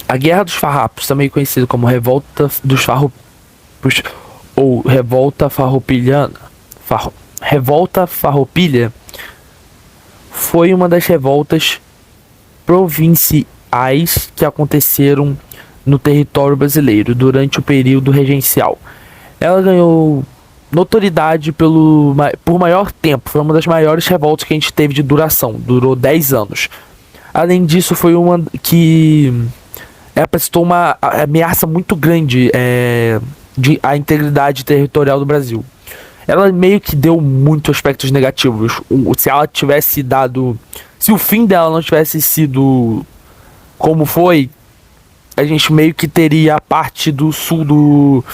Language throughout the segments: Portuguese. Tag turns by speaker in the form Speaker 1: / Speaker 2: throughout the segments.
Speaker 1: A Guerra dos Farrapos, também conhecida como Revolta dos Farrapos ou Revolta Farroupilhana, Revolta Farroupilha, foi uma das revoltas provinciais que aconteceram no território brasileiro durante o período regencial. Ela ganhou notoriedade por maior tempo, foi uma das maiores revoltas que a gente teve de duração, durou 10 anos. Além disso, foi uma que apresentou uma ameaça muito grande à integridade territorial do Brasil. Ela meio que deu muitos aspectos negativos. Se ela tivesse dado. Se o fim dela não tivesse sido como foi, a gente meio que teria a parte do sul do.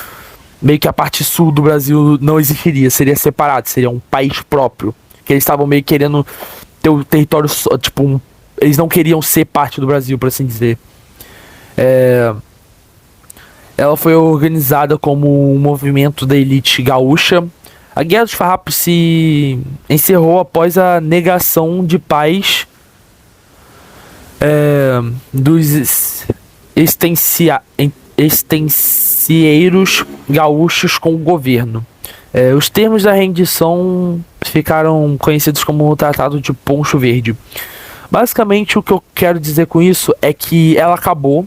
Speaker 1: Meio que a parte sul do Brasil não existiria, seria separado, seria um país próprio. Que eles estavam meio querendo ter o território. Tipo, eles não queriam ser parte do Brasil, por assim dizer. Ela foi organizada como um movimento da elite gaúcha. A Guerra dos Farrapos se encerrou após a negação de paz dos estancieiros gaúchos com o governo. Os termos da rendição ficaram conhecidos como o Tratado de Poncho Verde. Basicamente, o que eu quero dizer com isso é que ela acabou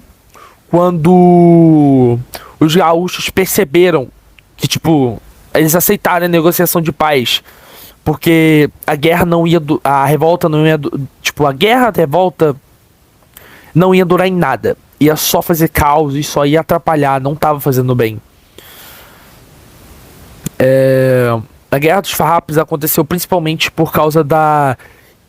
Speaker 1: quando os gaúchos perceberam que, tipo, eles aceitaram a negociação de paz, porque a guerra não ia, a revolta não ia, tipo, a revolta não ia durar em nada, ia só fazer caos e só ia atrapalhar, não tava fazendo bem. A Guerra dos Farrapos aconteceu principalmente por causa da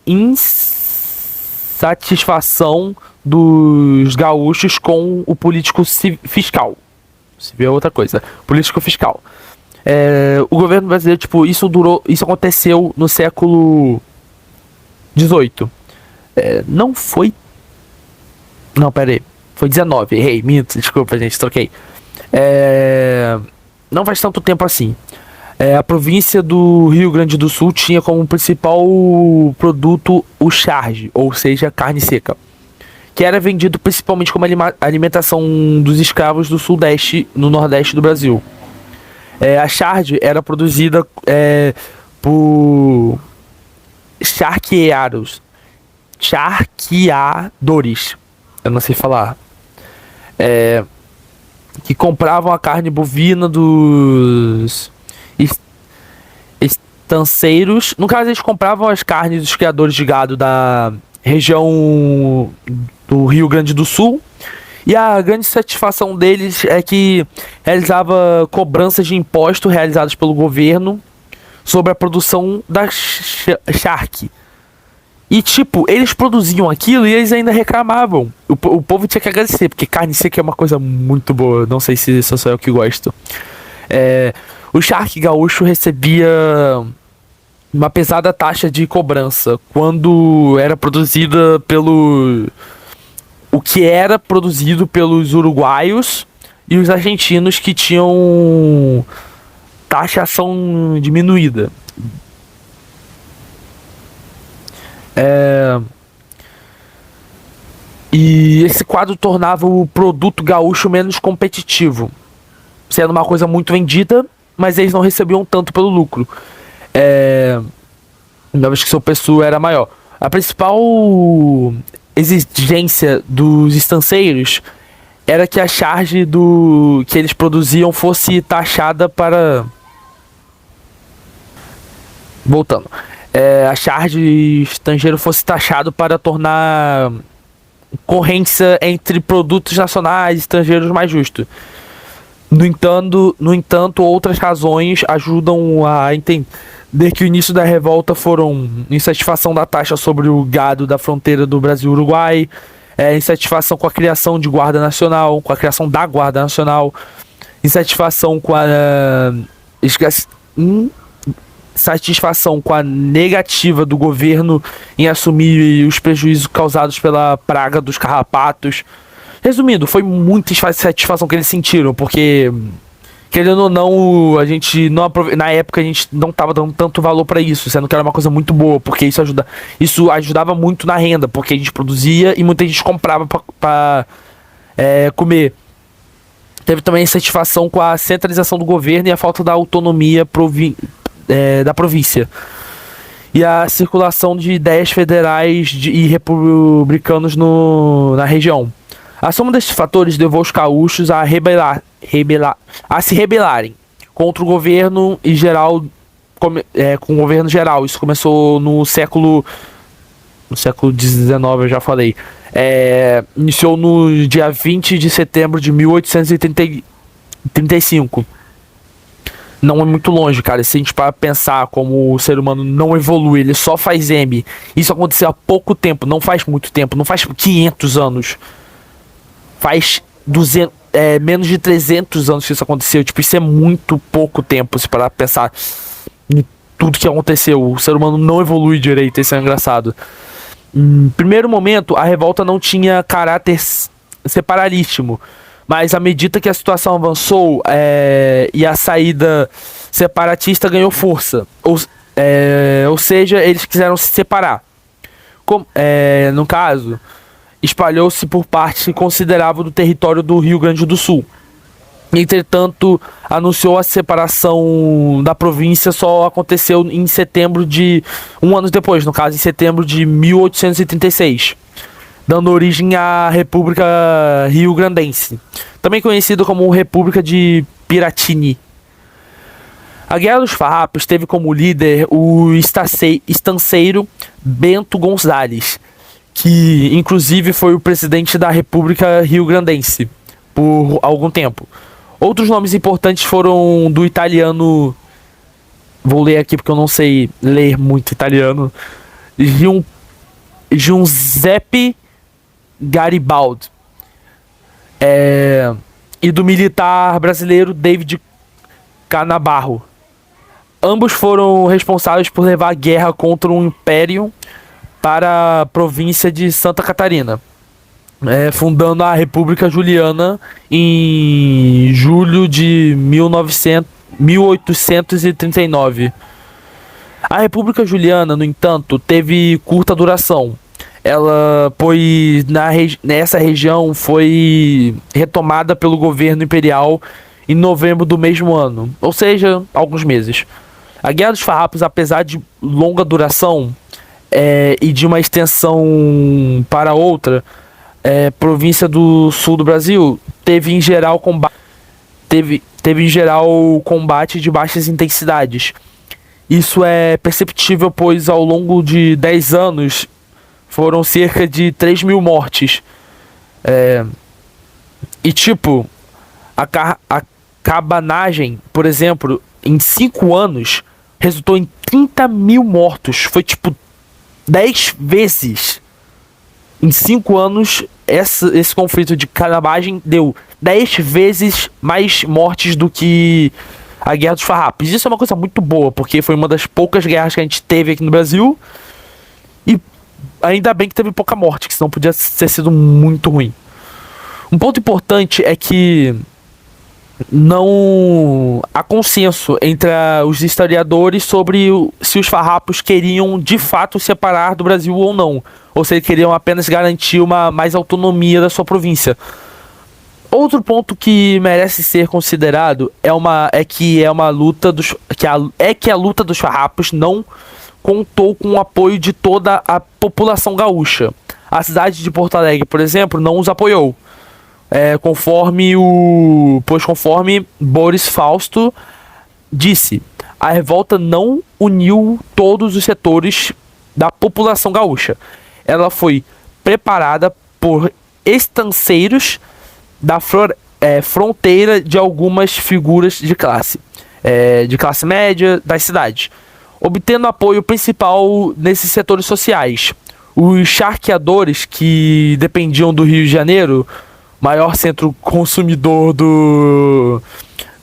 Speaker 1: insatisfação dos gaúchos com o político fiscal. Se vê outra coisa, político fiscal. O governo brasileiro, tipo, isso aconteceu no século XVIII. Não foi. Não, pera aí. Foi 19, errei, minto, desculpa, gente, troquei. Não faz tanto tempo assim. A província do Rio Grande do Sul tinha como principal produto o charge, ou seja, carne seca, que era vendido principalmente como alimentação dos escravos do Sudeste, no Nordeste do Brasil. A charge era produzida por charqueadores, eu não sei falar, que compravam a carne bovina dos estanceiros. No caso, eles compravam as carnes dos criadores de gado da região do Rio Grande do Sul. E a grande satisfação deles é que realizava cobranças de impostos realizadas pelo governo sobre a produção da charque. E, tipo, eles produziam aquilo e eles ainda reclamavam. O povo tinha que agradecer, porque carne seca é uma coisa muito boa. Não sei se sou só eu que gosto. O charque gaúcho recebia uma pesada taxa de cobrança quando era produzida o que era produzido pelos uruguaios e os argentinos, que tinham taxação diminuída. E esse quadro tornava o produto gaúcho menos competitivo, sendo uma coisa muito vendida, mas eles não recebiam tanto pelo lucro, uma vez que seu preço era maior. A principal exigência dos estanceiros era que a charge que eles produziam fosse taxada para... Voltando. A charge estrangeiro fosse taxado para tornar concorrência entre produtos nacionais e estrangeiros mais justo. No entanto, outras razões ajudam a entender que o início da revolta foram insatisfação da taxa sobre o gado da fronteira do Brasil-Uruguai, insatisfação com a criação de Guarda Nacional, com a criação da Guarda Nacional, insatisfação com a negativa do governo em assumir os prejuízos causados pela praga dos carrapatos. Resumindo, foi muita insatisfação que eles sentiram, porque, querendo ou não, na época a gente não estava dando tanto valor para isso, sendo que era uma coisa muito boa, porque isso ajudava muito na renda, porque a gente produzia e muita gente comprava para comer. Teve também insatisfação com a centralização do governo e a falta da autonomia da província. E a circulação de ideias federais e republicanos na região. A soma desses fatores levou os gaúchos a se rebelarem contra o governo e geral, com o governo geral. Isso começou no século XIX, eu já falei. Iniciou no dia 20 de setembro de 1835. Não é muito longe, cara. Se a gente para pensar como o ser humano não evolui, ele só faz M. Isso aconteceu há pouco tempo, não faz muito tempo, não faz 500 anos. Faz menos de 300 anos que isso aconteceu. Tipo, isso é muito pouco tempo, se parar pra pensar em tudo que aconteceu. O ser humano não evolui direito, isso é engraçado. Em primeiro momento, a revolta não tinha caráter separatíssimo. Mas à medida que a situação avançou e a saída separatista ganhou força. Ou seja, eles quiseram se separar. No caso, espalhou-se por parte considerável do território do Rio Grande do Sul. Entretanto, anunciou a separação da província só aconteceu em setembro de... um ano depois, no caso, em setembro de 1836. Dando origem à República Rio-Grandense, também conhecida como República de Piratini. A Guerra dos Farrapos teve como líder o estanceiro Bento Gonzalez, que inclusive foi o presidente da República Rio-Grandense por algum tempo. Outros nomes importantes foram do italiano, vou ler aqui porque eu não sei ler muito italiano, Giuseppe Garibaldi, e do militar brasileiro David Canabarro. Ambos foram responsáveis por levar a guerra contra o Império para a província de Santa Catarina, fundando a República Juliana em julho de 1839. A República Juliana, no entanto, teve curta duração. Pois nessa região foi retomada pelo governo imperial em novembro do mesmo ano, ou seja, alguns meses. A Guerra dos Farrapos, apesar de longa duração e de uma extensão para outra, província do sul do Brasil, teve em geral combate de baixas intensidades. Isso é perceptível, pois ao longo de 10 anos foram cerca de 3.000 mortes. E tipo, a cabanagem, por exemplo, em 5 anos, resultou em 30.000 mortos. Foi tipo 10 vezes. Em 5 anos, esse conflito de cabanagem deu 10 vezes mais mortes do que a Guerra dos Farrapos. Isso é uma coisa muito boa, porque foi uma das poucas guerras que a gente teve aqui no Brasil. E ainda bem que teve pouca morte, que senão podia ter sido muito ruim. Um ponto importante é que não há consenso entre os historiadores sobre se os farrapos queriam de fato separar do Brasil ou não, ou se eles queriam apenas garantir uma mais autonomia da sua província. Outro ponto que merece ser considerado é que a luta dos farrapos não contou com o apoio de toda a população gaúcha. A cidade de Porto Alegre, por exemplo, não os apoiou. Conforme Boris Fausto disse, a revolta não uniu todos os setores da população gaúcha. Ela foi preparada por estanceiros da fronteira de algumas figuras de classe média das cidades, obtendo apoio principal nesses setores sociais. Os charqueadores, que dependiam do Rio de Janeiro, maior centro consumidor do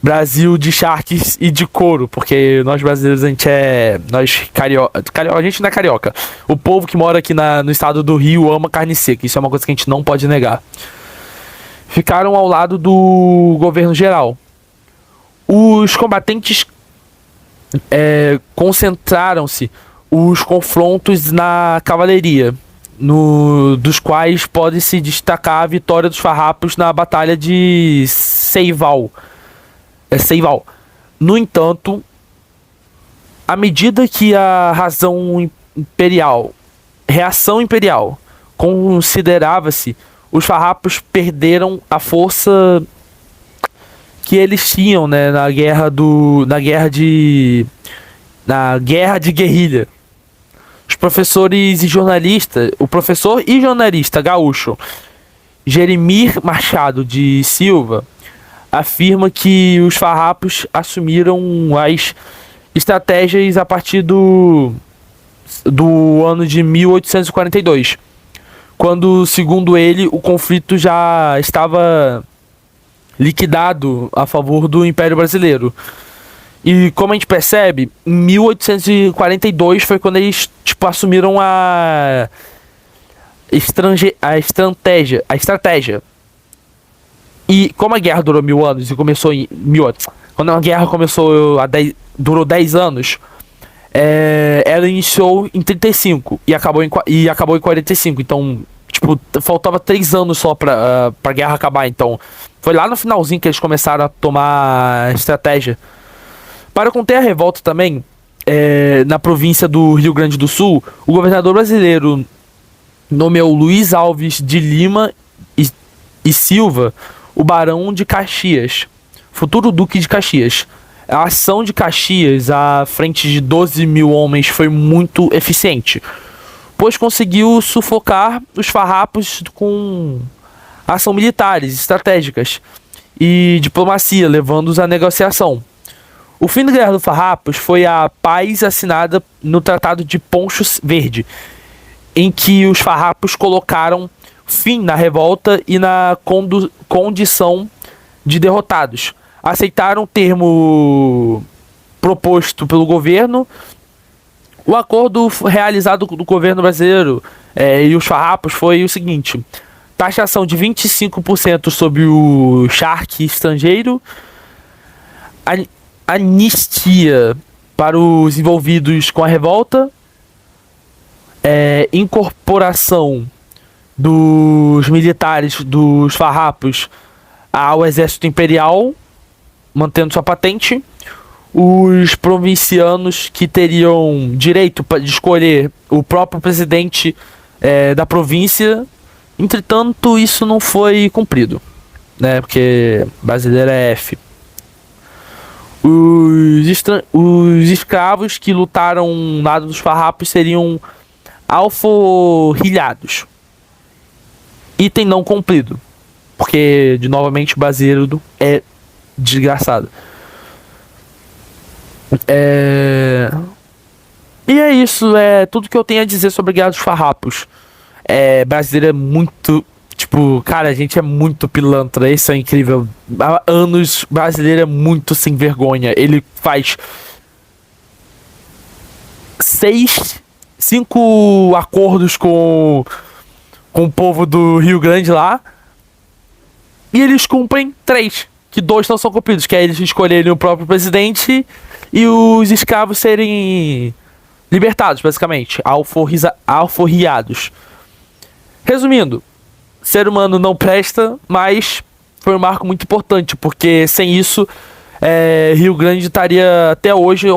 Speaker 1: Brasil de charques e de couro, porque nós brasileiros, a gente a gente não é carioca. O povo que mora aqui no estado do Rio ama carne seca, isso é uma coisa que a gente não pode negar. Ficaram ao lado do governo geral. Os combatentes concentraram-se os confrontos na cavalaria dos quais pode se destacar a vitória dos farrapos na Batalha de Seival. Seival. No entanto, à medida que a reação imperial, considerava-se, os farrapos perderam a força que eles tinham, né, na guerra de guerrilha. Os professores e jornalistas, o professor e jornalista gaúcho Jeremir Machado de Silva afirma que os farrapos assumiram as estratégias a partir do ano de 1842, quando, segundo ele, o conflito já estava liquidado a favor do Império Brasileiro. E como a gente percebe, em 1842 foi quando eles assumiram a estratégia. E como a guerra durou 1000 anos e começou em 1800, quando a guerra começou durou 10 anos, ela iniciou em 35 e acabou em 45. Então, faltava 3 anos só pra guerra acabar. Então, foi lá no finalzinho que eles começaram a tomar a estratégia. Para conter a revolta também, na província do Rio Grande do Sul, o governador brasileiro nomeou Luiz Alves de Lima e Silva o Barão de Caxias, futuro Duque de Caxias. A ação de Caxias à frente de 12 mil homens foi muito eficiente, pois conseguiu sufocar os farrapos com ação militares, estratégicas e diplomacia, levando-os à negociação. O fim da Guerra dos Farrapos foi a paz assinada no Tratado de Poncho Verde, em que os farrapos colocaram fim na revolta e na condição de derrotados. Aceitaram o termo proposto pelo governo. O acordo realizado do governo brasileiro e os farrapos foi o seguinte: taxação de 25% sobre o charque estrangeiro, anistia para os envolvidos com a revolta, incorporação dos militares dos farrapos ao exército imperial, mantendo sua patente. Os provincianos que teriam direito de escolher o próprio presidente da província. Entretanto, isso não foi cumprido, né? Porque brasileiro é F. Os escravos que lutaram ao lado dos farrapos seriam alforrilhados. Item não cumprido, porque, novamente, o brasileiro é desgraçado. E é isso, tudo que eu tenho a dizer sobre a Guerra dos Farrapos. Brasileiro é muito, cara, a gente é muito pilantra, isso é incrível. Há anos, brasileiro é muito sem vergonha. Ele faz 5 acordos com o povo do Rio Grande lá, e eles cumprem 3, que 2 não são cumpridos, que é eles escolherem o próprio presidente e os escravos serem libertados, basicamente, alforriados. Resumindo, ser humano não presta, mas foi um marco muito importante, porque sem isso, Rio Grande estaria até hoje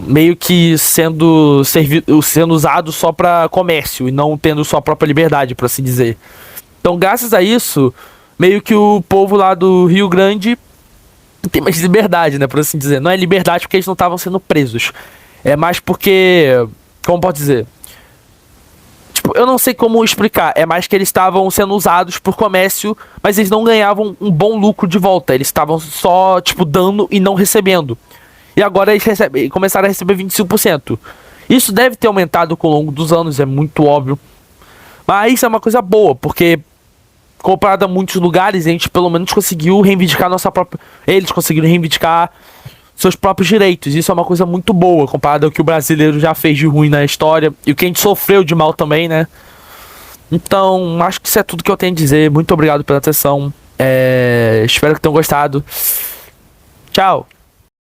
Speaker 1: meio que sendo usado só para comércio e não tendo sua própria liberdade, por assim dizer. Então, graças a isso, meio que o povo lá do Rio Grande tem mais liberdade, né, por assim dizer. Não é liberdade porque eles não estavam sendo presos, é mais porque, como pode dizer, eu não sei como explicar. É mais que eles estavam sendo usados por comércio, mas eles não ganhavam um bom lucro de volta. Eles estavam só, dando e não recebendo. E agora eles começaram a receber 25%. Isso deve ter aumentado com o longo dos anos, é muito óbvio. Mas isso é uma coisa boa, porque comparado a muitos lugares, a gente pelo menos conseguiu reivindicar eles conseguiram reivindicar seus próprios direitos. Isso é uma coisa muito boa, comparado ao que o brasileiro já fez de ruim na história e o que a gente sofreu de mal também, né? Então, acho que isso é tudo que eu tenho a dizer. Muito obrigado pela atenção. Espero que tenham gostado. Tchau!